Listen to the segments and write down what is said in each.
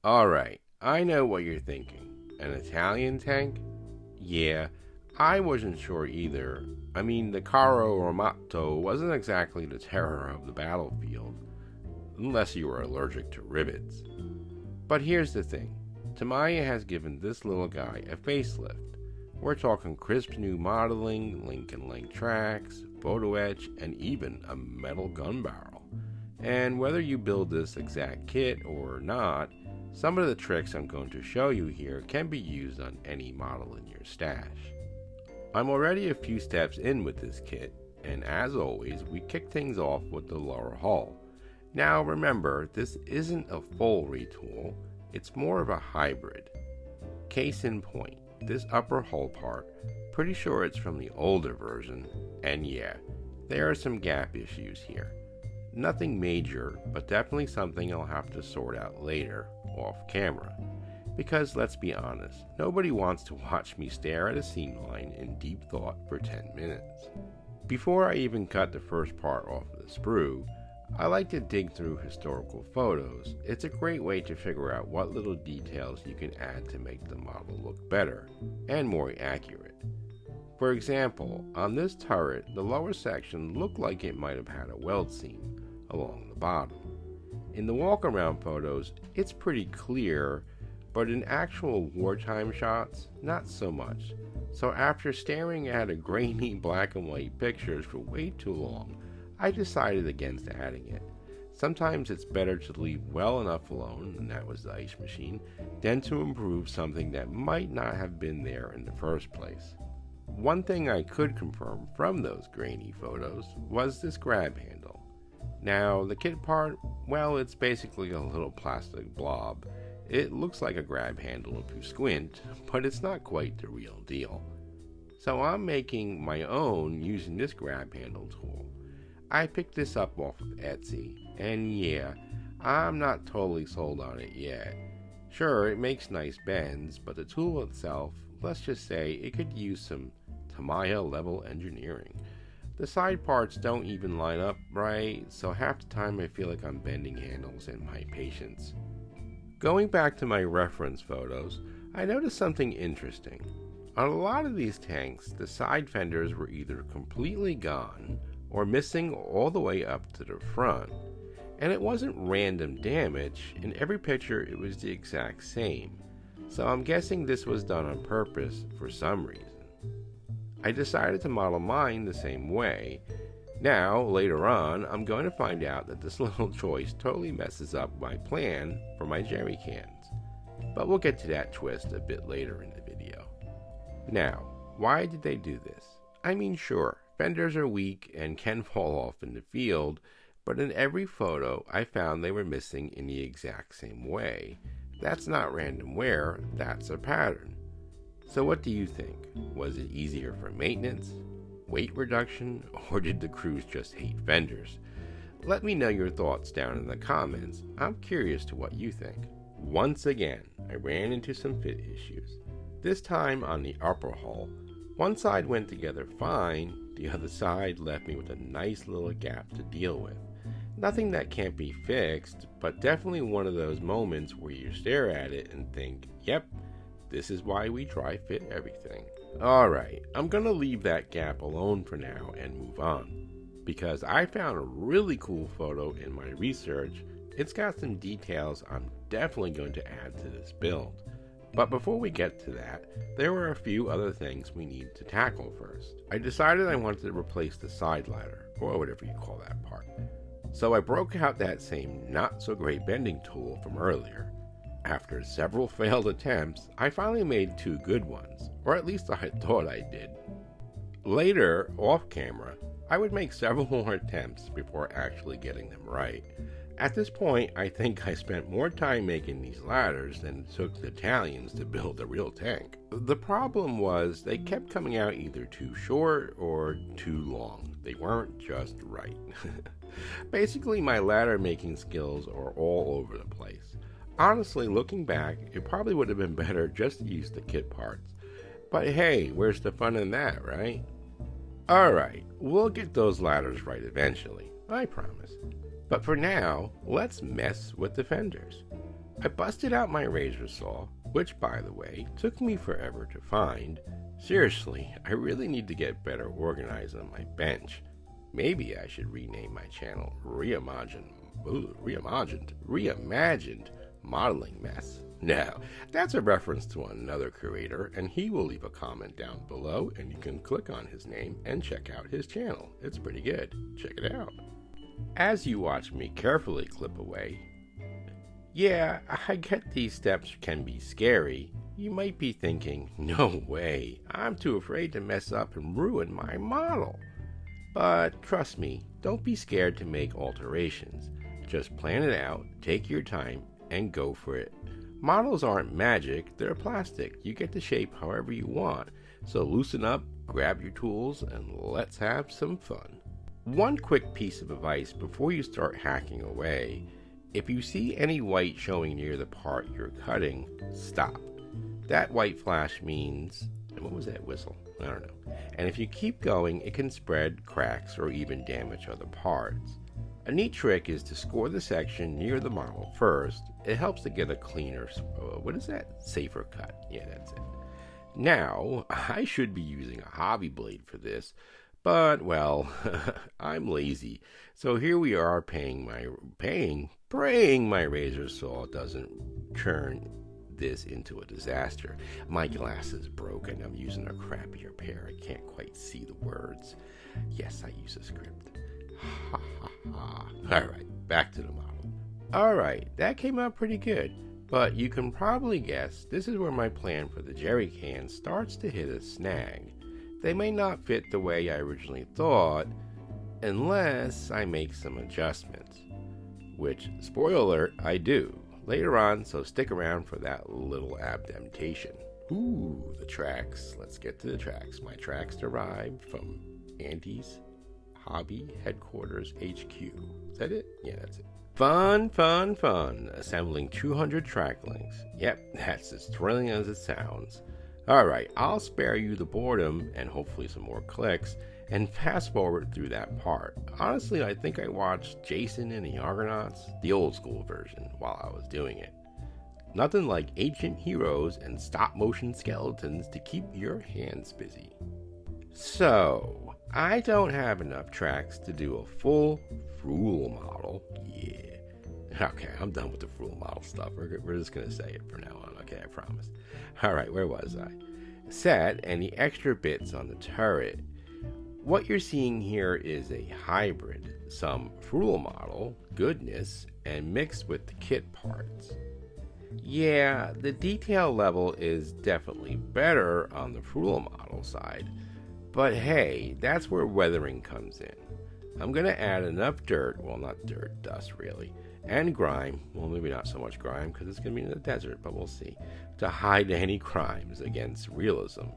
Alright, I know what you're thinking. An Italian tank? Yeah, I wasn't sure either. I mean, the Carro Armato wasn't exactly the terror of the battlefield, unless you were allergic to rivets. But here's the thing. Tamiya has given this little guy a facelift. We're talking crisp new modeling, link tracks, photo-etch, and even a metal gun barrel. And whether you build this exact kit or not, some of the tricks I'm going to show you here can be used on any model in your stash. I'm already a few steps in with this kit, and as always, we kick things off with the lower hull. Now remember, this isn't a full retool, it's more of a hybrid. Case in point, this upper hull part, pretty sure it's from the older version, and yeah, there are some gap issues here. Nothing major, but definitely something I'll have to sort out later, off camera. Because let's be honest, nobody wants to watch me stare at a seam line in deep thought for 10 minutes. Before I even cut the first part off of the sprue, I like to dig through historical photos. It's a great way to figure out what little details you can add to make the model look better and more accurate. For example, on this turret, the lower section looked like it might have had a weld seam along the bottom. In the walk-around photos, it's pretty clear, but in actual wartime shots, not so much. So after staring at a grainy black and white pictures for way too long, I decided against adding it. Sometimes it's better to leave well enough alone, and that was the ice machine, than to improve something that might not have been there in the first place. One thing I could confirm from those grainy photos was this grab handle. Now, the kit part, well, it's basically a little plastic blob. It looks like a grab handle if you squint, but it's not quite the real deal. So I'm making my own using this grab handle tool. I picked this up off of Etsy, and yeah, I'm not totally sold on it yet. Sure, it makes nice bends, but the tool itself, let's just say it could use some Tamiya level engineering. The side parts don't even line up right, so half the time I feel like I'm bending handles and my patience. Going back to my reference photos, I noticed something interesting. On a lot of these tanks, the side fenders were either completely gone or missing all the way up to the front. And it wasn't random damage, in every picture it was the exact same. So I'm guessing this was done on purpose for some reason. I decided to model mine the same way. Now, later on, I'm going to find out that this little choice totally messes up my plan for my jerry cans. But we'll get to that twist a bit later in the video. Now, why did they do this? I mean, sure, fenders are weak and can fall off in the field, but in every photo I found they were missing in the exact same way. That's not random wear, that's a pattern. So what do you think? Was it easier for maintenance, weight reduction, or did the crews just hate fenders? Let me know your thoughts down in the comments. I'm curious to what you think. Once again, I ran into some fit issues. This time on the upper hull. One side went together fine, the other side left me with a nice little gap to deal with. Nothing that can't be fixed, but definitely one of those moments where you stare at it and think, yep, this is why we dry fit everything. Alright, I'm gonna leave that gap alone for now and move on, because I found a really cool photo in my research. It's got some details I'm definitely going to add to this build. But before we get to that, there were a few other things we need to tackle first. I decided I wanted to replace the side ladder, or whatever you call that part. So I broke out that same not so great bending tool from earlier. After several failed attempts, I finally made two good ones, or at least I thought I did. Later, off camera, I would make several more attempts before actually getting them right. At this point, I think I spent more time making these ladders than it took the Italians to build a real tank. The problem was they kept coming out either too short or too long. They weren't just right. Basically, my ladder making skills are all over the place. Honestly, looking back, it probably would have been better just to use the kit parts. But hey, where's the fun in that, right? Alright, we'll get those ladders right eventually, I promise. But for now, let's mess with the fenders. I busted out my razor saw, which by the way, took me forever to find. Seriously, I really need to get better organized on my bench. Maybe I should rename my channel Reimagined Modeling Mess. Now, that's a reference to another creator, and he will leave a comment down below, and you can click on his name and check out his channel. It's pretty good. Check it out. As you watch me carefully clip away, yeah, I get these steps can be scary. You might be thinking, no way, I'm too afraid to mess up and ruin my model. But trust me, don't be scared to make alterations. Just plan it out, take your time, and go for it. Models aren't magic, they're plastic. You get the shape however you want. So loosen up, grab your tools, and let's have some fun. One quick piece of advice before you start hacking away. If you see any white showing near the part you're cutting, stop. That white flash means, and what was that whistle? I don't know. And if you keep going, it can spread, cracks, or even damage other parts. A neat trick is to score the section near the model first. It helps to get a cleaner, safer cut. Yeah, that's it. Now, I should be using a hobby blade for this, but, well, I'm lazy. So here we are praying my razor saw doesn't turn this into a disaster. My glass is broken. I'm using a crappier pair. I can't quite see the words. Yes, I use a script. Ha ha ha. Alright, back to the model. Alright, that came out pretty good. But you can probably guess this is where my plan for the jerry can starts to hit a snag. They may not fit the way I originally thought, unless I make some adjustments. Which, spoiler alert, I do. Later on, so stick around for that little abdentation. Ooh, the tracks. Let's get to the tracks. My tracks derived from Andy's Hobby Headquarters HQ. Is that it? Yeah, that's it. Fun, fun, fun. Assembling 200 track links. Yep, that's as thrilling as it sounds. Alright, I'll spare you the boredom and hopefully some more clicks and fast forward through that part. Honestly, I think I watched Jason and the Argonauts, the old school version, while I was doing it. Nothing like ancient heroes and stop motion skeletons to keep your hands busy. So, I don't have enough tracks to do a full Fruel model. Yeah. Okay, I'm done with the Fruel model stuff. We're just going to say it from now on. Okay, I promise. Alright, where was I? Set and the extra bits on the turret. What you're seeing here is a hybrid. Some Fruel model, goodness, and mixed with the kit parts. Yeah, the detail level is definitely better on the Fruel model side. But hey, that's where weathering comes in. I'm going to add enough dirt, well not dirt, dust really, and grime, well maybe not so much grime because it's going to be in the desert, but we'll see, to hide any crimes against realism.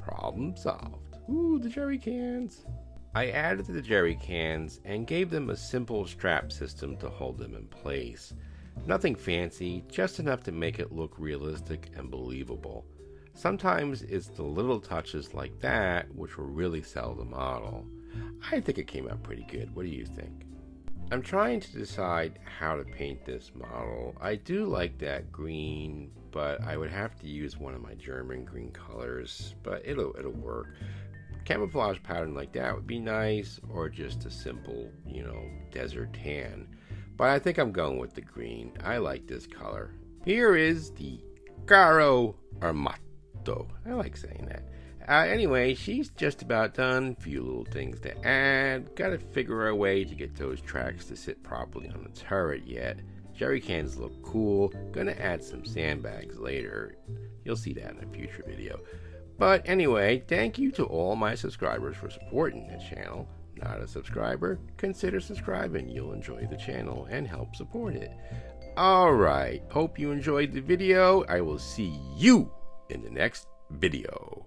Problem solved. Ooh, the jerry cans. I added the jerry cans and gave them a simple strap system to hold them in place. Nothing fancy, just enough to make it look realistic and believable. Sometimes it's the little touches like that which will really sell the model. I think it came out pretty good. What do you think? I'm trying to decide how to paint this model. I do like that green, but I would have to use one of my German green colors, but it'll work. Camouflage pattern like that would be nice, or just a simple, desert tan. But I think I'm going with the green. I like this color. Here is the Carro Armato. I like saying that. Anyway, she's just about done. Few little things to add. Gotta figure a way to get those tracks to sit properly on the turret yet. Jerry cans look cool. Gonna add some sandbags later. You'll see that in a future video. But anyway, thank you to all my subscribers for supporting the channel. Not a subscriber? Consider subscribing. You'll enjoy the channel and help support it. Alright, hope you enjoyed the video. I will see you in the next video.